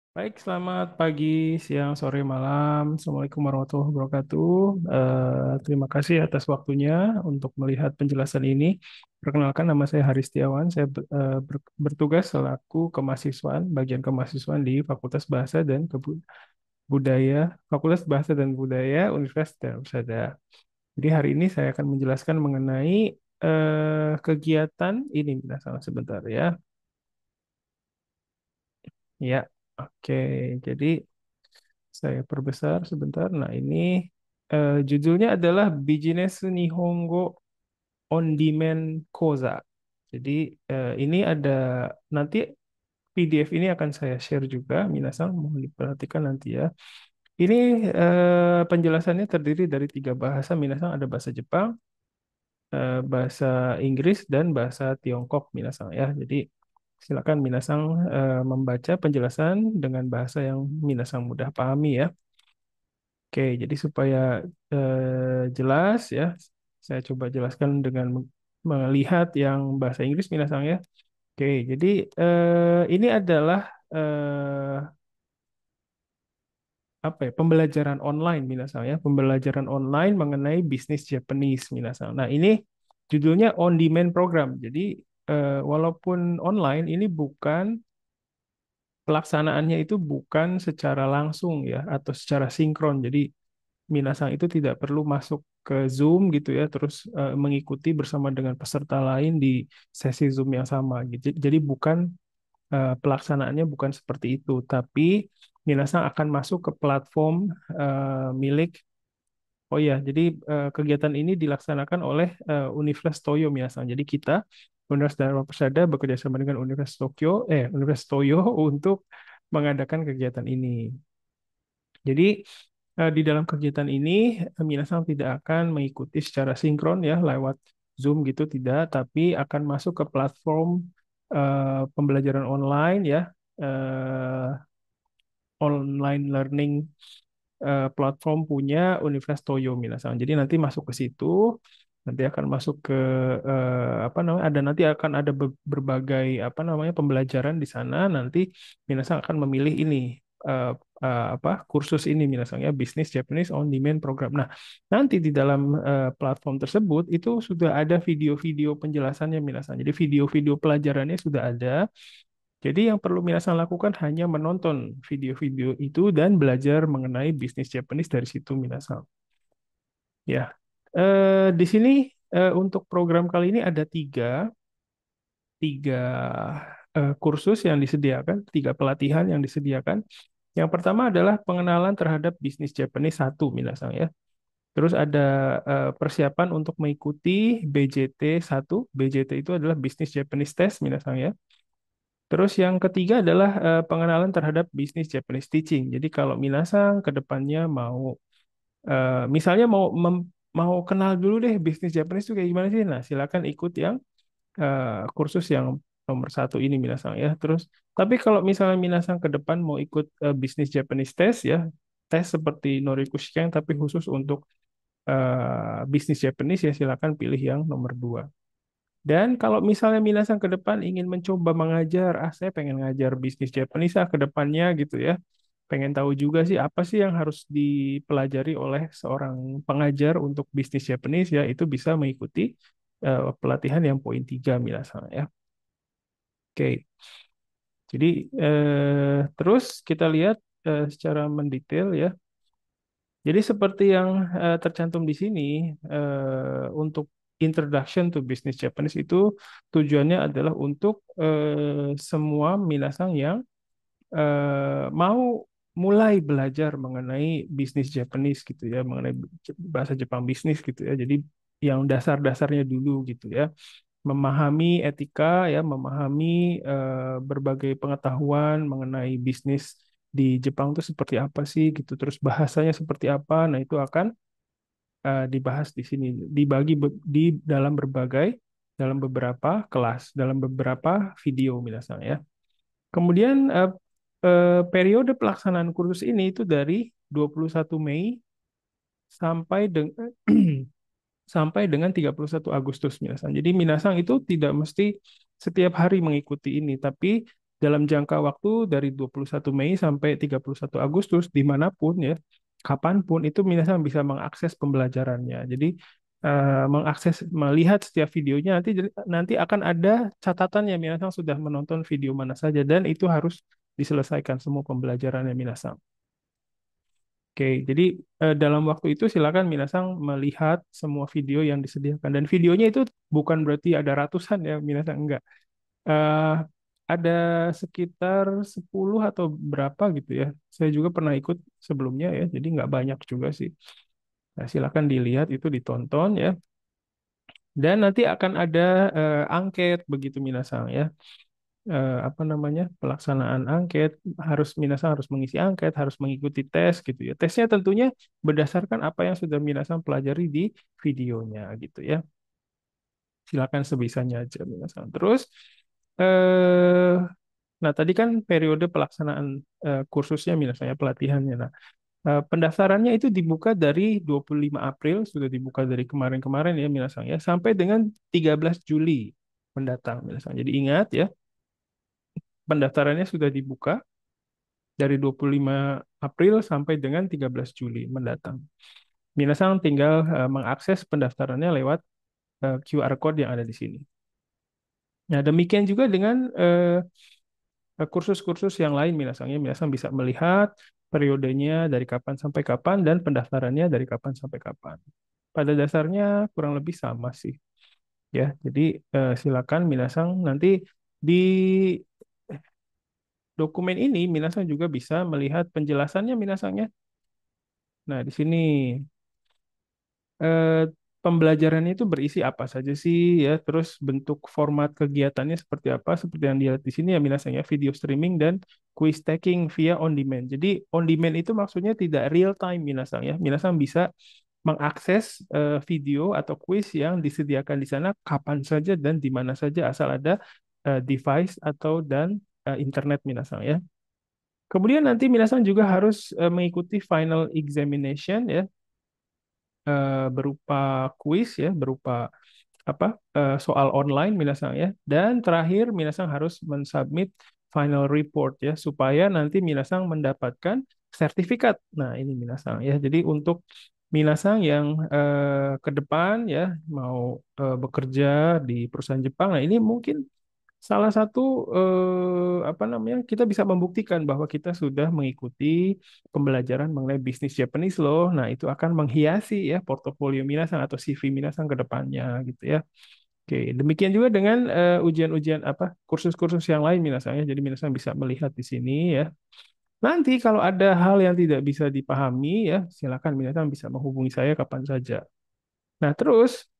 Baik, selamat pagi, siang, sore, malam. Assalamualaikum warahmatullahi wabarakatuh. Terima kasih atas waktunya untuk melihat penjelasan ini. Perkenalkan, nama saya Haris Setiawan. Saya bertugas selaku kemahasiswaan, bagian kemahasiswaan di Fakultas Bahasa dan Budaya, Fakultas Bahasa dan Budaya Universitas Darmsada. Jadi hari ini saya akan menjelaskan mengenai kegiatan ini. Sebentar ya. Ya, oke. Jadi saya perbesar sebentar. Nah, ini judulnya adalah Business Nihongo on Demand Koza. Jadi ini ada nanti PDF ini akan saya share juga. Minasan mohon diperhatikan nanti ya. Ini penjelasannya terdiri dari tiga bahasa. Minasan ada bahasa Jepang, bahasa Inggris, dan bahasa Tiongkok. Minasan ya. Jadi silakan Minasang membaca penjelasan dengan bahasa yang Minasang mudah pahami ya. Oke, jadi supaya jelas ya, saya coba jelaskan dengan melihat yang bahasa Inggris minasang ya. Oke, jadi ini adalah apa ya, pembelajaran online minasang ya, pembelajaran online mengenai bisnis Japanese minasang. Nah, ini judulnya on demand program. Jadi walaupun online, ini bukan pelaksanaannya itu bukan secara langsung ya atau secara sinkron. Jadi Minasang itu tidak perlu masuk ke Zoom gitu ya, terus mengikuti bersama dengan peserta lain di sesi Zoom yang sama gitu. Jadi bukan pelaksanaannya bukan seperti itu, tapi Minasang akan masuk ke platform milik. Oh ya, jadi kegiatan ini dilaksanakan oleh Universitas Toyo Minasang. Jadi kita Universitas Dharma Persada bekerja sama dengan Universitas Toyo untuk mengadakan kegiatan ini. Jadi di dalam kegiatan ini Minasang tidak akan mengikuti secara sinkron ya lewat Zoom gitu tidak, tapi akan masuk ke platform pembelajaran online ya, eh, online learning platform punya Universitas Toyo Minasang. Jadi nanti masuk ke situ, nanti akan masuk ke apa namanya? Ada nanti akan ada berbagai apa namanya pembelajaran di sana. Nanti Minasang akan memilih ini eh, apa kursus ini Minasang ya Business Japanese on Demand Program. Nah, nanti di dalam platform tersebut itu sudah ada video-video penjelasannya Minasang. Jadi video-video pelajarannya sudah ada. Jadi yang perlu Minasan lakukan hanya menonton video-video itu dan belajar mengenai bisnis Japanese dari situ Minasan. Ya, di sini untuk program kali ini ada tiga kursus yang disediakan, tiga pelatihan yang disediakan. Yang pertama adalah pengenalan terhadap bisnis Japanese satu Minasan ya. Terus ada persiapan untuk mengikuti BJT 1. BJT itu adalah Business Japanese Test Minasan ya. Terus yang ketiga adalah pengenalan terhadap bisnis Japanese teaching. Jadi kalau Minasang ke depannya mau misalnya mau kenal dulu deh bisnis Japanese itu kayak gimana sih? Nah, silakan ikut yang kursus yang nomor satu ini Minasang ya. Terus tapi kalau misalnya Minasang ke depan mau ikut bisnis Japanese test ya, tes seperti Norikushikeng tapi khusus untuk bisnis Japanese ya silakan pilih yang nomor 2. Dan kalau misalnya Minasan ke depan ingin mencoba mengajar, saya pengen ngajar bisnis Japanese ke depannya gitu ya. Pengen tahu juga sih apa sih yang harus dipelajari oleh seorang pengajar untuk bisnis Japanese ya, itu bisa mengikuti pelatihan yang poin 3 Minasan ya. Oke. Jadi terus kita lihat secara mendetail ya. Jadi seperti yang tercantum di sini, untuk Introduction to Business Japanese itu tujuannya adalah untuk semua minasang yang mau mulai belajar mengenai bisnis Japanese gitu ya, mengenai bahasa Jepang bisnis gitu ya. Jadi yang dasar-dasarnya dulu gitu ya, memahami etika ya, memahami berbagai pengetahuan mengenai bisnis di Jepang itu seperti apa sih gitu, terus bahasanya seperti apa. Nah, itu akan dibahas di sini, dibagi di dalam beberapa kelas, dalam beberapa video misalnya ya. Kemudian periode pelaksanaan kursus ini itu dari 21 Mei sampai dengan sampai dengan 31 Agustus Minasang. Jadi Minasang itu tidak mesti setiap hari mengikuti ini, tapi dalam jangka waktu dari 21 Mei sampai 31 Agustus dimanapun ya, kapanpun itu minasan bisa mengakses pembelajarannya. Jadi mengakses melihat setiap videonya nanti akan ada catatannya minasan sudah menonton video mana saja dan itu harus diselesaikan semua pembelajarannya minasan. Oke, jadi dalam waktu itu silakan minasang melihat semua video yang disediakan dan videonya itu bukan berarti ada ratusan ya minasang enggak. Eh, ada sekitar 10 atau berapa gitu ya. Saya juga pernah ikut sebelumnya ya, jadi nggak banyak juga sih. Nah, silakan dilihat itu ditonton ya. Dan nanti akan ada angket begitu minasang ya. Apa namanya pelaksanaan angket minasang harus mengisi angket harus mengikuti tes gitu ya tesnya tentunya berdasarkan apa yang sudah minasang pelajari di videonya gitu ya silakan sebisanya aja minasang terus eh nah tadi kan periode pelaksanaan kursusnya minasang ya pelatihannya nah pendaftarannya itu dibuka dari 25 April sudah dibuka dari kemarin-kemarin ya minasang ya sampai dengan 13 Juli mendatang minasang jadi ingat ya pendaftarannya sudah dibuka dari 25 April sampai dengan 13 Juli mendatang. Minasang tinggal mengakses pendaftarannya lewat QR code yang ada di sini. Nah, demikian juga dengan kursus-kursus yang lain minasang ya. Minasang bisa melihat periodenya dari kapan sampai kapan dan pendaftarannya dari kapan sampai kapan. Pada dasarnya kurang lebih sama sih ya. Jadi silakan minasang nanti di dokumen ini minasang juga bisa melihat penjelasannya minasangnya. Nah, di sini eh, pembelajarannya itu berisi apa saja sih ya, terus bentuk format kegiatannya seperti apa, seperti yang dilihat di sini ya minasanya ya, video streaming dan quiz taking via on demand. Jadi on demand itu maksudnya tidak real time minasang ya, minasang bisa mengakses video atau quiz yang disediakan di sana kapan saja dan di mana saja asal ada device atau dan internet minasang ya. Kemudian nanti minasang juga harus mengikuti final examination ya berupa kuis ya, berupa apa soal online minasang ya. Dan terakhir minasang harus mensubmit final report ya supaya nanti minasang mendapatkan sertifikat. Nah, ini minasang ya. Jadi untuk minasang yang ke depan ya mau bekerja di perusahaan Jepang. Nah, ini mungkin salah satu apa namanya kita bisa membuktikan bahwa kita sudah mengikuti pembelajaran mengenai bisnis Japanese loh. Nah, itu akan menghiasi ya portofolio minasang atau CV minasang ke depannya gitu ya. Oke, demikian juga dengan ujian-ujian apa kursus-kursus yang lain minasang ya. Jadi minasang bisa melihat di sini ya. Nanti kalau ada hal yang tidak bisa dipahami ya, silakan minasang bisa menghubungi saya kapan saja. Nah, terus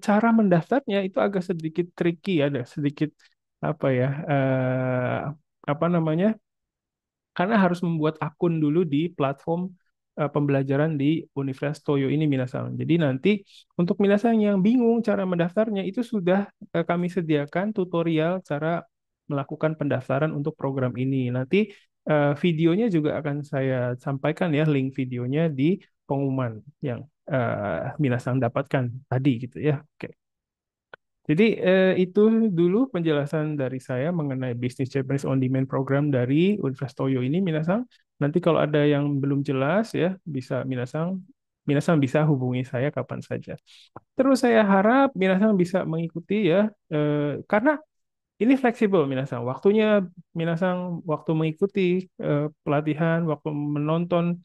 cara mendaftarnya itu agak sedikit tricky, ada sedikit apa ya, apa namanya? Karena harus membuat akun dulu di platform pembelajaran di Universitas Toyo ini minasang. Jadi nanti untuk minasang yang bingung cara mendaftarnya itu sudah kami sediakan tutorial cara melakukan pendaftaran untuk program ini. Nanti videonya juga akan saya sampaikan ya link videonya di pengumuman yang minasang dapatkan tadi gitu ya. Oke. Jadi itu dulu penjelasan dari saya mengenai bisnis Japanese on Demand program dari Universitas Toyo ini, Minasang. Nanti kalau ada yang belum jelas ya, Minasang bisa hubungi saya kapan saja. Terus saya harap Minasang bisa mengikuti ya, karena ini fleksibel Minasang. Minasang waktu mengikuti pelatihan, waktu menonton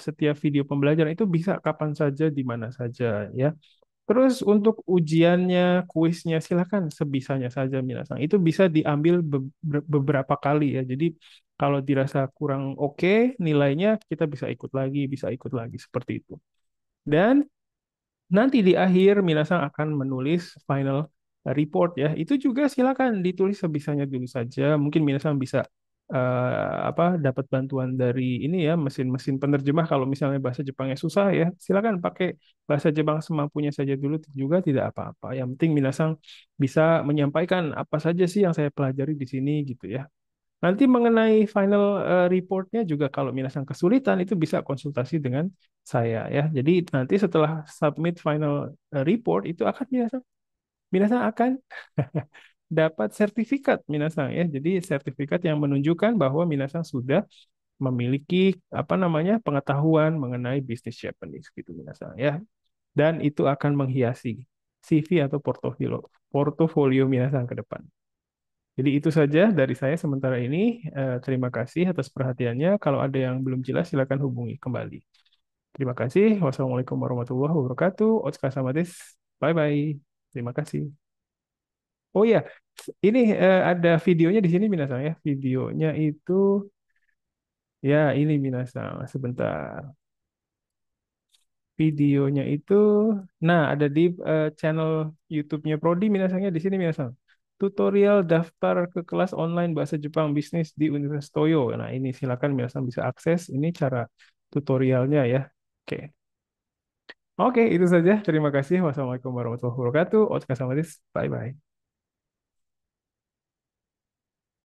setiap video pembelajaran itu bisa kapan saja, di mana saja ya. Terus untuk ujiannya, kuisnya silakan sebisanya saja Minasang. Itu bisa diambil beberapa kali ya. Jadi kalau dirasa kurang oke nilainya kita bisa ikut lagi seperti itu. Dan nanti di akhir Minasang akan menulis final report ya. Itu juga silakan ditulis sebisanya dulu saja. Mungkin Minasang bisa apa dapat bantuan dari ini ya mesin-mesin penerjemah kalau misalnya bahasa Jepangnya susah ya. Silakan pakai bahasa Jepang semampunya saja dulu juga tidak apa-apa. Yang penting Minasang bisa menyampaikan apa saja sih yang saya pelajari di sini gitu ya. Nanti mengenai final reportnya juga kalau minasang kesulitan itu bisa konsultasi dengan saya ya. Jadi nanti setelah submit final report itu akan minasang akan dapat sertifikat minasang ya. Jadi sertifikat yang menunjukkan bahwa minasang sudah memiliki apa namanya pengetahuan mengenai bisnis Japanese gitu minasang ya. Dan itu akan menghiasi CV atau portofolio minasang ke depan. Jadi itu saja dari saya sementara ini. Terima kasih atas perhatiannya. Kalau ada yang belum jelas, silakan hubungi kembali. Terima kasih. Wassalamualaikum warahmatullahi wabarakatuh. Otsuka sama des. Bye bye. Terima kasih. Oh ya, ini ada videonya di sini minasang ya. Videonya itu ya ini minasang. Sebentar. Videonya itu, nah ada di channel YouTube-nya Prodi minasangnya di sini minasang. Tutorial daftar ke kelas online bahasa Jepang bisnis di Universitas Toyo. Nah ini silakan minasang bisa akses. Ini cara tutorialnya ya. Oke, oke itu saja. Terima kasih. Wassalamualaikum warahmatullahi wabarakatuh. Otsuka sama desu. Bye bye.